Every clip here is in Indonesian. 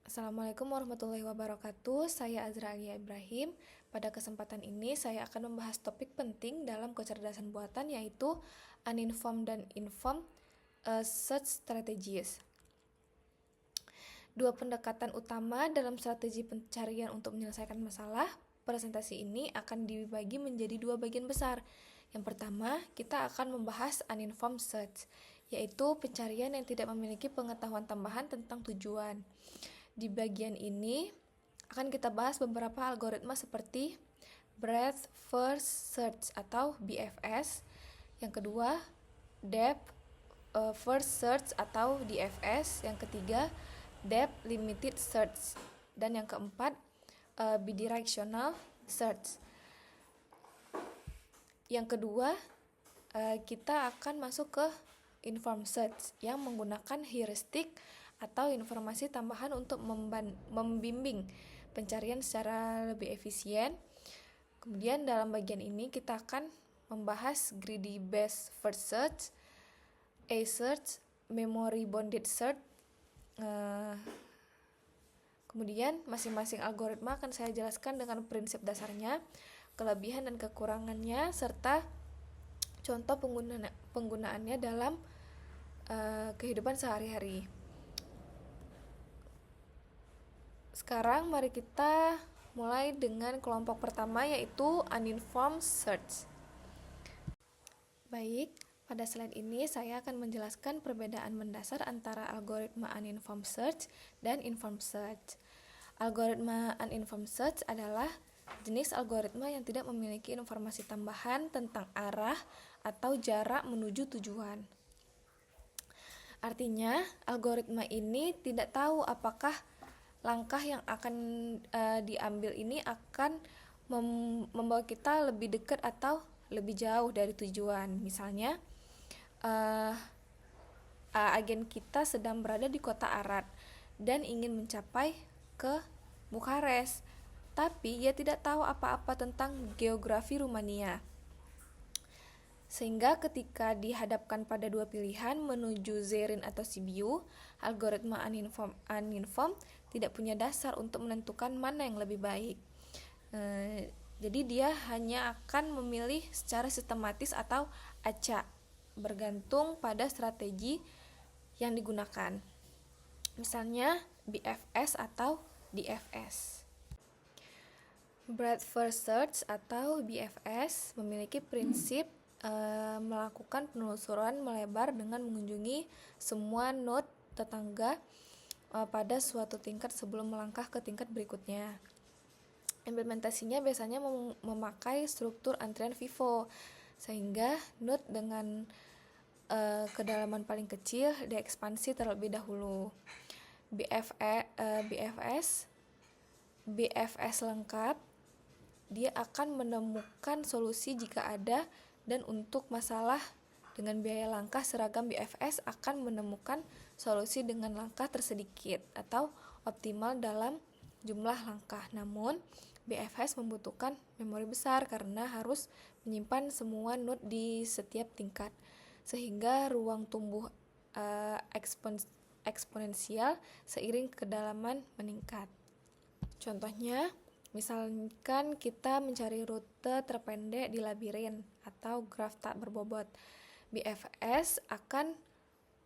Assalamualaikum warahmatullahi wabarakatuh. Saya Azra Alia Ibrahim. Pada kesempatan ini saya akan membahas topik penting dalam kecerdasan buatan, yaitu uninformed dan informed search strategies. Dua pendekatan utama dalam strategi pencarian untuk menyelesaikan masalah. Presentasi ini akan dibagi menjadi dua bagian besar. Yang pertama, kita akan membahas uninformed search, yaitu pencarian yang tidak memiliki pengetahuan tambahan tentang tujuan. Di bagian ini akan kita bahas beberapa algoritma seperti Breadth First Search atau BFS. Yang kedua, Depth First Search atau DFS. Yang ketiga, Depth Limited Search. Dan yang keempat, Bidirectional Search. Yang kedua, kita akan masuk ke Informed Search yang menggunakan heuristik atau informasi tambahan untuk membimbing pencarian secara lebih efisien. Kemudian dalam bagian ini kita akan membahas Greedy Based First Search, A-Search, Memory Bounded Search. Kemudian masing-masing algoritma akan saya jelaskan dengan prinsip dasarnya, kelebihan dan kekurangannya, serta contoh penggunaannya dalam kehidupan sehari-hari. Sekarang mari kita mulai dengan kelompok pertama, yaitu uninformed search. Baik, pada slide ini saya akan menjelaskan perbedaan mendasar antara algoritma uninformed search dan informed search. Algoritma uninformed search adalah jenis algoritma yang tidak memiliki informasi tambahan tentang arah atau jarak menuju tujuan. Artinya, algoritma ini tidak tahu apakah langkah yang akan diambil ini akan membawa kita lebih dekat atau lebih jauh dari tujuan. Misalnya, agen kita sedang berada di kota Arad dan ingin mencapai ke Bukares, tapi ia tidak tahu apa-apa tentang geografi Rumania. Sehingga ketika dihadapkan pada dua pilihan menuju Zerrin atau Sibiu, algoritma uninformed tidak punya dasar untuk menentukan mana yang lebih baik. Jadi dia hanya akan memilih secara sistematis atau acak, bergantung pada strategi yang digunakan. Misalnya BFS atau DFS. Breadth First Search atau BFS memiliki prinsip melakukan penelusuran melebar dengan mengunjungi semua node tetangga pada suatu tingkat sebelum melangkah ke tingkat berikutnya. Implementasinya biasanya memakai struktur antrian FIFO, sehingga node dengan kedalaman paling kecil diekspansi terlebih dahulu. BFS lengkap, dia akan menemukan solusi jika ada, dan untuk masalah dengan biaya langkah seragam BFS akan menemukan solusi dengan langkah tersedikit atau optimal dalam jumlah langkah. Namun, BFS membutuhkan memori besar karena harus menyimpan semua node di setiap tingkat, sehingga ruang tumbuh eksponensial seiring kedalaman meningkat. Contohnya, misalkan kita mencari rute terpendek di labirin atau graf tak berbobot. BFS akan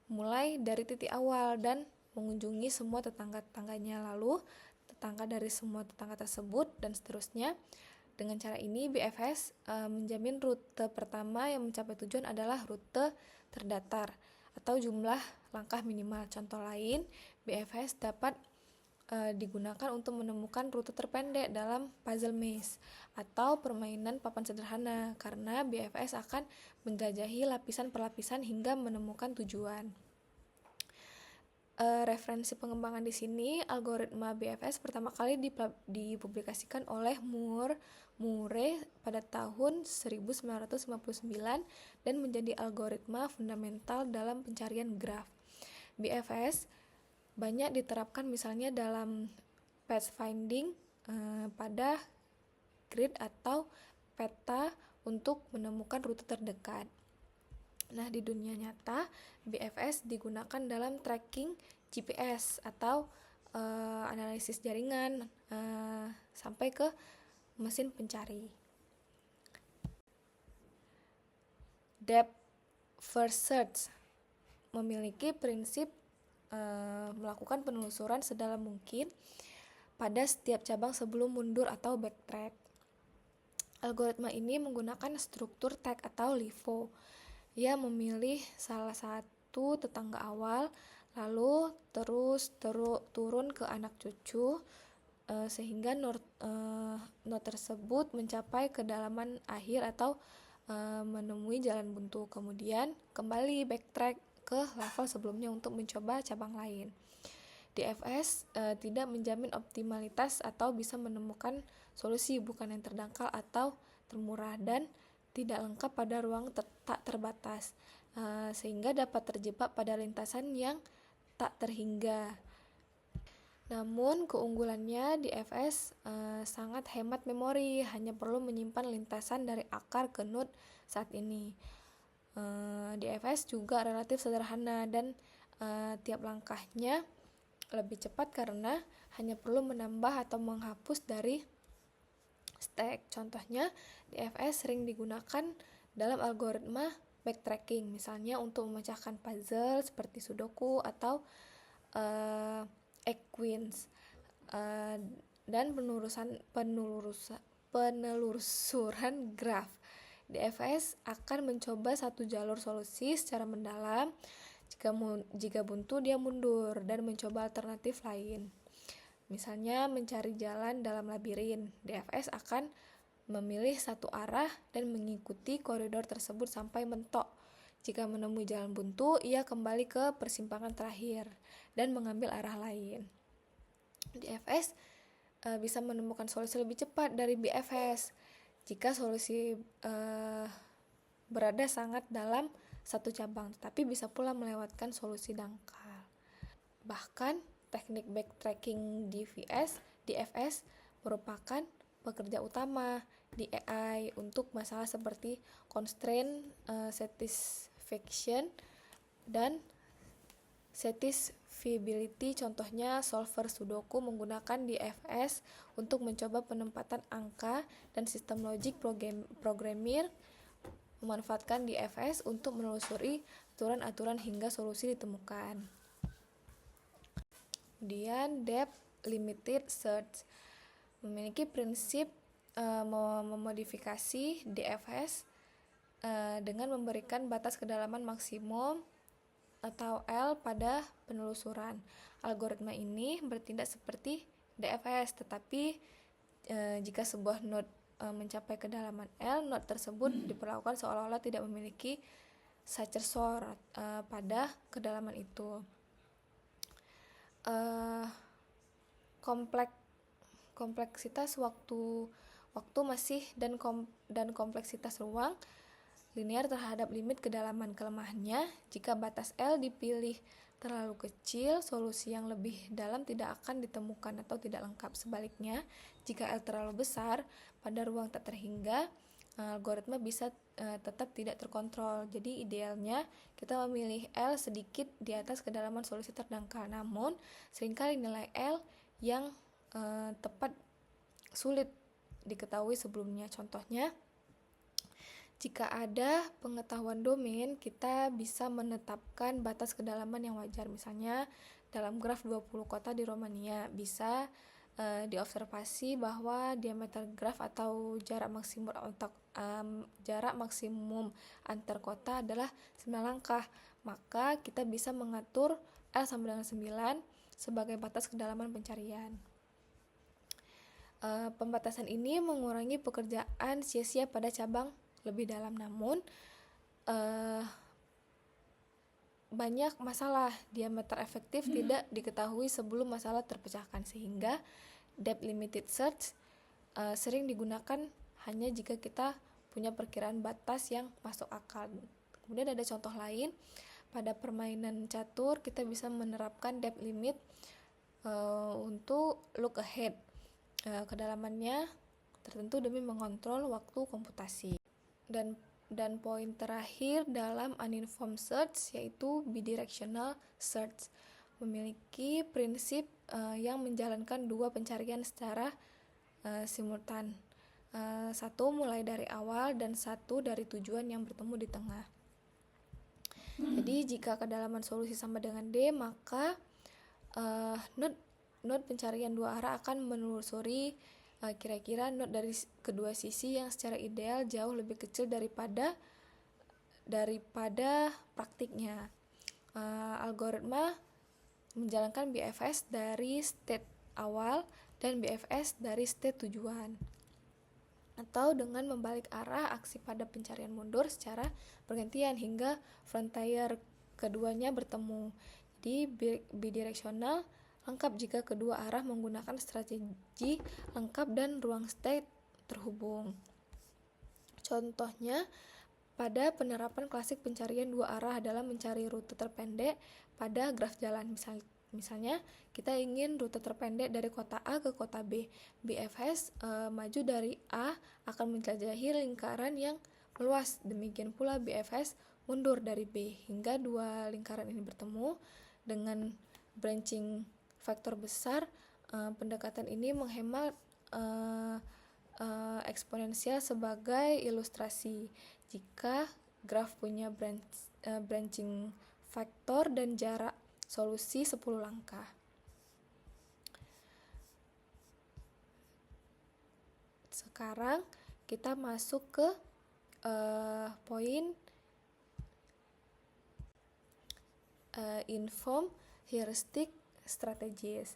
mulai dari titik awal dan mengunjungi semua tetangga-tetangganya, lalu tetangga dari semua tetangga tersebut, dan seterusnya. Dengan cara ini, BFS menjamin rute pertama yang mencapai tujuan adalah rute terdatar atau jumlah langkah minimal. Contoh lain, BFS dapat digunakan untuk menemukan rute terpendek dalam puzzle maze atau permainan papan sederhana, karena BFS akan menjelajahi lapisan per lapisan hingga menemukan tujuan. Referensi pengembangan di sini, algoritma BFS pertama kali dipublikasikan oleh Moore pada tahun 1959 dan menjadi algoritma fundamental dalam pencarian graf. BFS banyak diterapkan misalnya dalam pathfinding pada grid atau peta untuk menemukan rute terdekat. Nah, di dunia nyata, BFS digunakan dalam tracking GPS atau analisis jaringan sampai ke mesin pencari. Depth first search memiliki prinsip melakukan penelusuran sedalam mungkin pada setiap cabang sebelum mundur atau backtrack. Algoritma ini menggunakan struktur tag atau LIFO. Ia memilih salah satu tetangga awal, lalu terus turun ke anak cucu, sehingga node tersebut mencapai kedalaman akhir atau menemui jalan buntu. Kemudian kembali backtrack ke level sebelumnya untuk mencoba cabang lain. DFS tidak menjamin optimalitas atau bisa menemukan solusi bukan yang terdangkal atau termurah dan tidak lengkap pada ruang tak terbatas, sehingga dapat terjebak pada lintasan yang tak terhingga. Namun keunggulannya DFS sangat hemat memori, hanya perlu menyimpan lintasan dari akar ke node saat ini. DFS juga relatif sederhana dan tiap langkahnya lebih cepat karena hanya perlu menambah atau menghapus dari stack. Contohnya, DFS sering digunakan dalam algoritma backtracking, misalnya untuk memecahkan puzzle seperti Sudoku atau Equins, dan penelusuran graf. DFS akan mencoba satu jalur solusi secara mendalam. Jika buntu, dia mundur dan mencoba alternatif lain. Misalnya mencari jalan dalam labirin, DFS akan memilih satu arah dan mengikuti koridor tersebut sampai mentok. Jika menemui jalan buntu, ia kembali ke persimpangan terakhir dan mengambil arah lain. DFS bisa menemukan solusi lebih cepat dari BFS jika solusi berada sangat dalam satu cabang, tetapi bisa pula melewatkan solusi dangkal. Bahkan teknik backtracking DFS merupakan pekerja utama di AI untuk masalah seperti constraint satisfaction dan satisfiability. Contohnya, solver Sudoku menggunakan DFS untuk mencoba penempatan angka, dan sistem logik programmer memanfaatkan DFS untuk menelusuri aturan-aturan hingga solusi ditemukan. Kemudian, depth limited search memiliki prinsip memodifikasi DFS dengan memberikan batas kedalaman maksimum atau L pada penelusuran. Algoritma ini bertindak seperti DFS, tetapi jika sebuah node mencapai kedalaman L, node tersebut diperlakukan seolah-olah tidak memiliki successor pada kedalaman itu. Kompleksitas waktu masih dan kompleksitas ruang linear terhadap limit kedalaman. Kelemahannya, jika batas L dipilih terlalu kecil, solusi yang lebih dalam tidak akan ditemukan atau tidak lengkap. Sebaliknya, jika L terlalu besar pada ruang tak terhingga, algoritma bisa tetap tidak terkontrol. Jadi idealnya kita memilih L sedikit di atas kedalaman solusi terdangkal. Namun seringkali nilai L yang tepat sulit diketahui sebelumnya. Contohnya, jika ada pengetahuan domain, kita bisa menetapkan batas kedalaman yang wajar. Misalnya dalam graf 20 kota di Romania bisa diobservasi bahwa diameter graf atau jarak maksimum antar kota adalah 9 langkah. Maka kita bisa mengatur L sama dengan 9 sebagai batas kedalaman pencarian. Pembatasan ini mengurangi pekerjaan sia-sia pada cabang lebih dalam, namun banyak masalah diameter efektif tidak diketahui sebelum masalah terpecahkan, sehingga depth limited search sering digunakan hanya jika kita punya perkiraan batas yang masuk akal. Kemudian ada contoh lain, pada permainan catur kita bisa menerapkan depth limit untuk look ahead. Kedalamannya tertentu demi mengontrol waktu komputasi. Dan poin terakhir dalam uninformed search yaitu bidirectional search, memiliki prinsip yang menjalankan dua pencarian secara simultan. Satu mulai dari awal dan satu dari tujuan yang bertemu di tengah. Jadi jika kedalaman solusi sama dengan D, maka node pencarian dua arah akan menelusuri kira-kira node dari kedua sisi yang secara ideal jauh lebih kecil daripada praktiknya. Algoritma menjalankan BFS dari state awal dan BFS dari state tujuan, atau dengan membalik arah aksi pada pencarian mundur secara bergantian hingga frontier keduanya bertemu. Jadi bidirectional lengkap jika kedua arah menggunakan strategi lengkap dan ruang state terhubung. Contohnya pada penerapan klasik pencarian dua arah adalah mencari rute terpendek pada graf jalan. Misalnya kita ingin rute terpendek dari kota A ke kota B. BFS maju dari A akan menjelajahi lingkaran yang meluas. Demikian pula BFS mundur dari B hingga dua lingkaran ini bertemu. Dengan branching faktor besar, pendekatan ini menghemat eksponensial sebagai ilustrasi. Jika graf punya branching faktor dan jarak solusi 10 langkah. Sekarang kita masuk ke poin inform heuristic strategies.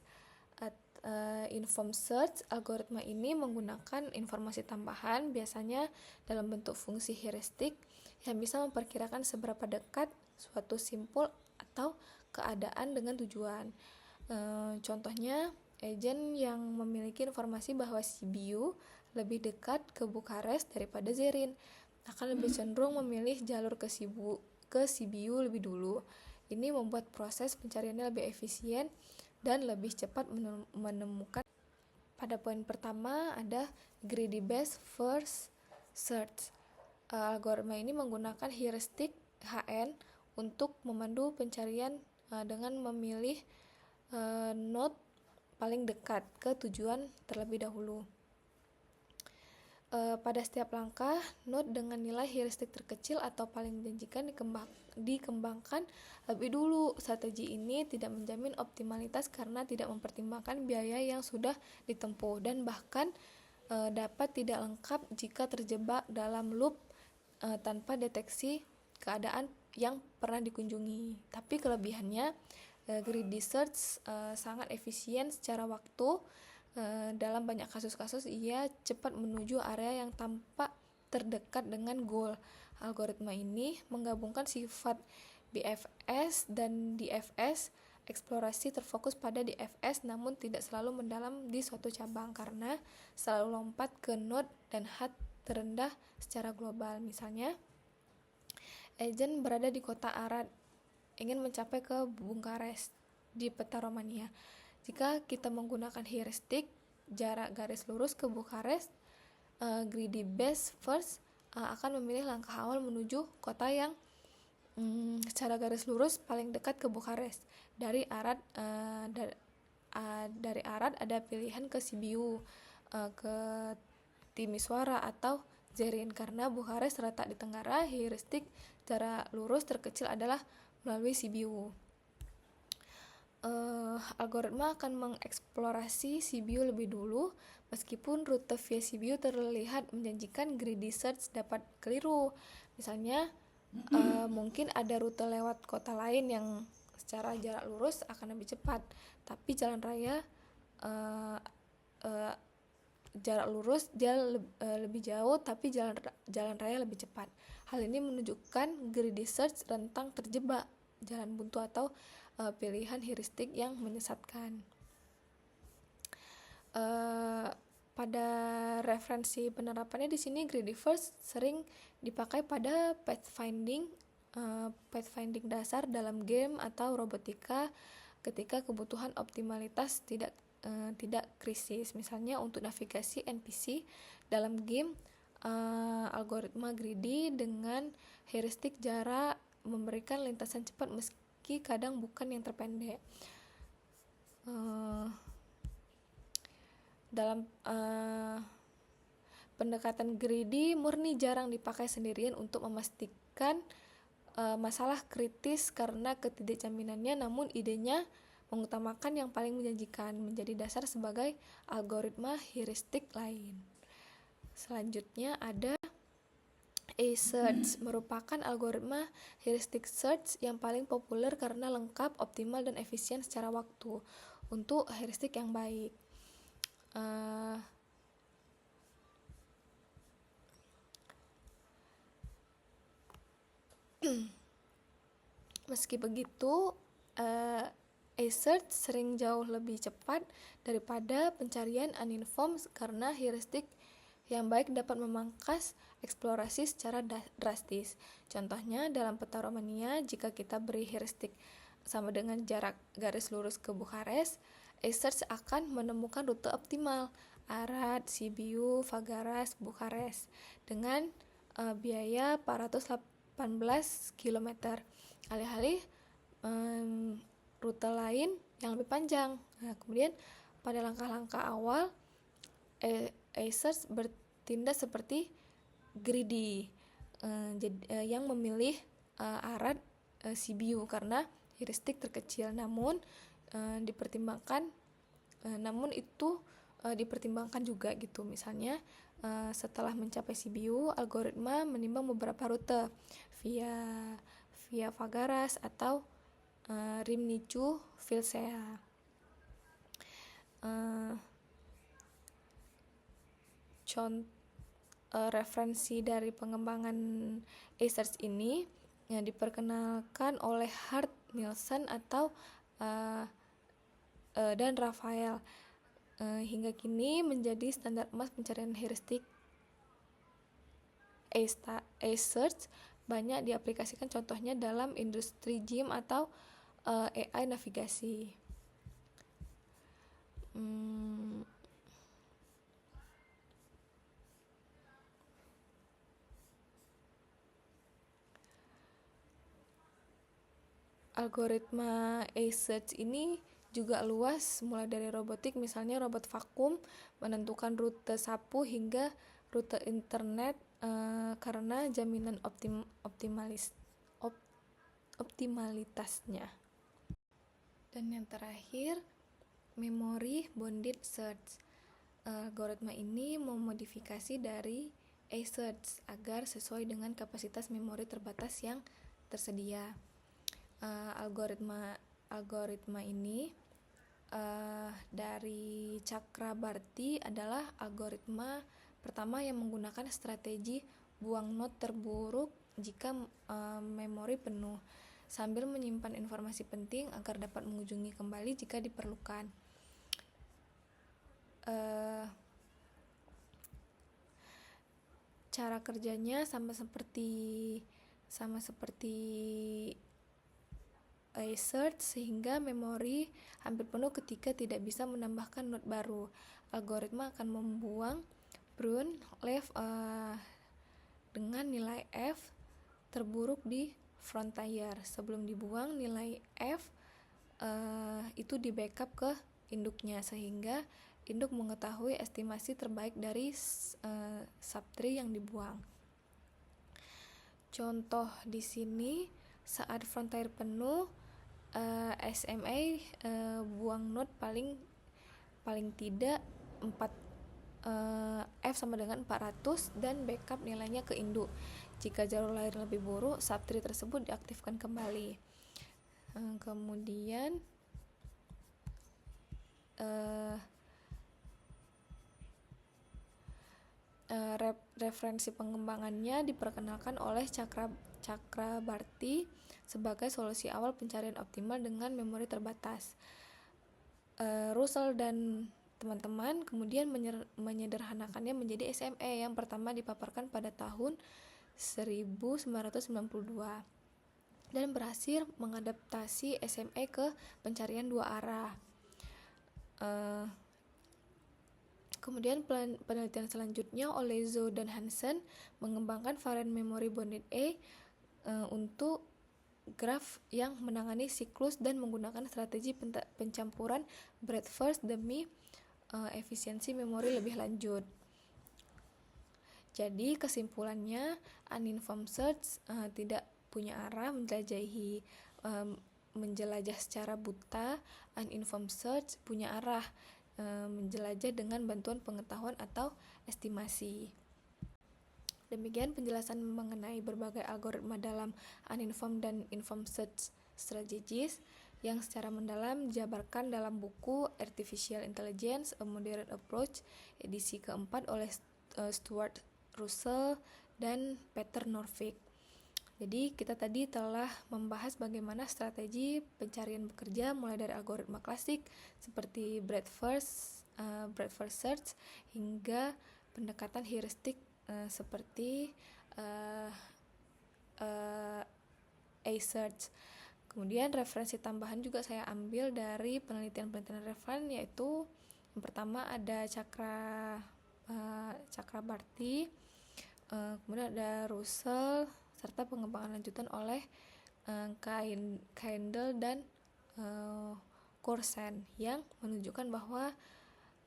Inform search, algoritma ini menggunakan informasi tambahan, biasanya dalam bentuk fungsi heuristik yang bisa memperkirakan seberapa dekat suatu simpul atau keadaan dengan tujuan. Contohnya, agen yang memiliki informasi bahwa Sibiu lebih dekat ke Bukares daripada Zerrin akan lebih cenderung memilih jalur ke Sibiu lebih dulu. Ini membuat proses pencariannya lebih efisien dan lebih cepat menemukan. Pada poin pertama ada greedy best first search. Algoritma ini menggunakan heuristik HN untuk memandu pencarian dengan memilih node paling dekat ke tujuan terlebih dahulu. Pada setiap langkah, node dengan nilai heuristik terkecil atau paling menjanjikan dikembangkan lebih dulu. Strategi ini tidak menjamin optimalitas karena tidak mempertimbangkan biaya yang sudah ditempuh dan bahkan dapat tidak lengkap jika terjebak dalam loop tanpa deteksi keadaan yang pernah dikunjungi. Tapi kelebihannya, greedy search sangat efisien secara waktu. Dalam banyak kasus-kasus ia cepat menuju area yang tampak terdekat dengan goal. Algoritma ini menggabungkan sifat BFS dan DFS. Eksplorasi terfokus pada DFS namun tidak selalu mendalam di suatu cabang karena selalu lompat ke node dan hat terendah secara global. Misalnya, agen berada di kota Arad ingin mencapai ke Bukares di peta Romania. Jika kita menggunakan heuristik jarak garis lurus ke Bukares, greedy best first akan memilih langkah awal menuju kota yang secara garis lurus paling dekat ke Bukares. Dari Arad ada pilihan ke Sibiu, ke Timisoara atau Zerrin. Karena Bukares terletak di tenggara, heuristik jarak lurus terkecil adalah melalui Sibiu. Algoritma akan mengeksplorasi Sibiu lebih dulu. Meskipun rute via Sibiu terlihat menjanjikan, greedy search dapat keliru. Misalnya, mungkin ada rute lewat kota lain yang secara jarak lurus akan lebih cepat, tapi jalan raya jarak lurus lebih jauh, tapi jalan raya lebih cepat. Hal ini menunjukkan greedy search rentan terjebak jalan buntu atau pilihan heuristik yang menyesatkan. Pada referensi penerapannya di sini, greedy first sering dipakai pada pathfinding dasar dalam game atau robotika ketika kebutuhan optimalitas tidak krisis. Misalnya untuk navigasi NPC dalam game, algoritma greedy dengan heuristik jarak memberikan lintasan cepat meski kadang bukan yang terpendek. Uh, dalam pendekatan greedy murni jarang dipakai sendirian untuk memastikan masalah kritis karena ketidakjaminannya, namun idenya mengutamakan yang paling menjanjikan menjadi dasar sebagai algoritma heuristik lain. Selanjutnya ada A-search, merupakan algoritma heuristic search yang paling populer karena lengkap, optimal, dan efisien secara waktu untuk heuristik yang baik. Meski begitu, A-search sering jauh lebih cepat daripada pencarian uninformed karena heuristik yang baik dapat memangkas eksplorasi secara drastis. Contohnya dalam peta Romania, jika kita beri heuristik sama dengan jarak garis lurus ke Bukares, A-search akan menemukan rute optimal Arad, Sibiu, Fagaras, Bukares dengan biaya 418 km. Alih-alih rute lain yang lebih panjang. Nah, kemudian pada langkah-langkah awal, A-search bertindak seperti greedy, yang memilih Arad, Sibiu karena heuristik terkecil. Namun dipertimbangkan juga gitu. Misalnya setelah mencapai Sibiu, algoritma menimbang beberapa rute via Fagaras atau Rymnicu Vilcea. Referensi dari pengembangan A-search ini yang diperkenalkan oleh Hart, Nielsen atau dan Raphael hingga kini menjadi standar emas pencarian heuristik. A-search banyak diaplikasikan, contohnya dalam industri gym atau AI navigasi. Algoritma A-search ini juga luas, mulai dari robotik, misalnya robot vakum menentukan rute sapu hingga rute internet karena jaminan optimalitasnya. Dan yang terakhir, memory bounded search. Algoritma ini memodifikasi dari A-search agar sesuai dengan kapasitas memori terbatas yang tersedia. Algoritma ini dari Chakrabarty adalah algoritma pertama yang menggunakan strategi buang not terburuk jika memori penuh, sambil menyimpan informasi penting agar dapat mengunjungi kembali jika diperlukan. Cara kerjanya sama seperti A-search, sehingga memori hampir penuh ketika tidak bisa menambahkan not baru. Algoritma akan membuang brune left dengan nilai F terburuk di frontier. Sebelum dibuang, nilai F itu di backup ke induknya, sehingga induk mengetahui estimasi terbaik dari subtree yang dibuang. Contoh di sini, saat frontier penuh, SMA buang not paling tidak 4 F sama dengan 400 dan backup nilainya ke induk. Jika jalur lain lebih buruk, subtree tersebut diaktifkan kembali. Kemudian referensi pengembangannya diperkenalkan oleh Chakrabarty sebagai solusi awal pencarian optimal dengan memori terbatas. Russell dan teman-teman kemudian menyederhanakannya menjadi SMA yang pertama dipaparkan pada tahun 1992 dan berhasil mengadaptasi SMA ke pencarian dua arah. Kemudian penelitian selanjutnya oleh Zhou dan Hansen mengembangkan varian memory bounded A untuk graph yang menangani siklus dan menggunakan strategi pencampuran breadth first demi efisiensi memori lebih lanjut. Jadi kesimpulannya, uninformed search tidak punya arah menjelajah secara buta. Uninformed search punya arah menjelajah dengan bantuan pengetahuan atau estimasi. Demikian penjelasan mengenai berbagai algoritma dalam uninformed dan informed search strategies yang secara mendalam dijabarkan dalam buku Artificial Intelligence: A Modern Approach edisi keempat oleh Stuart Russell dan Peter Norvig. Jadi kita tadi telah membahas bagaimana strategi pencarian bekerja mulai dari algoritma klasik seperti breadth first search hingga pendekatan heuristik seperti A-search. Kemudian referensi tambahan juga saya ambil dari penelitian-penelitian relevan, yaitu yang pertama ada Chakrabarty, kemudian ada Russell, serta pengembangan lanjutan oleh Kindle dan Courson yang menunjukkan bahwa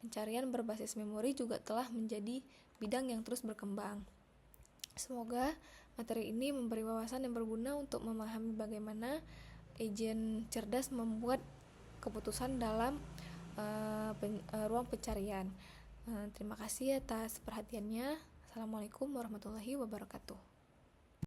pencarian berbasis memori juga telah menjadi bidang yang terus berkembang. Semoga materi ini memberi wawasan yang berguna untuk memahami bagaimana agen cerdas membuat keputusan dalam ruang pencarian. Terima kasih atas perhatiannya. Assalamualaikum warahmatullahi wabarakatuh.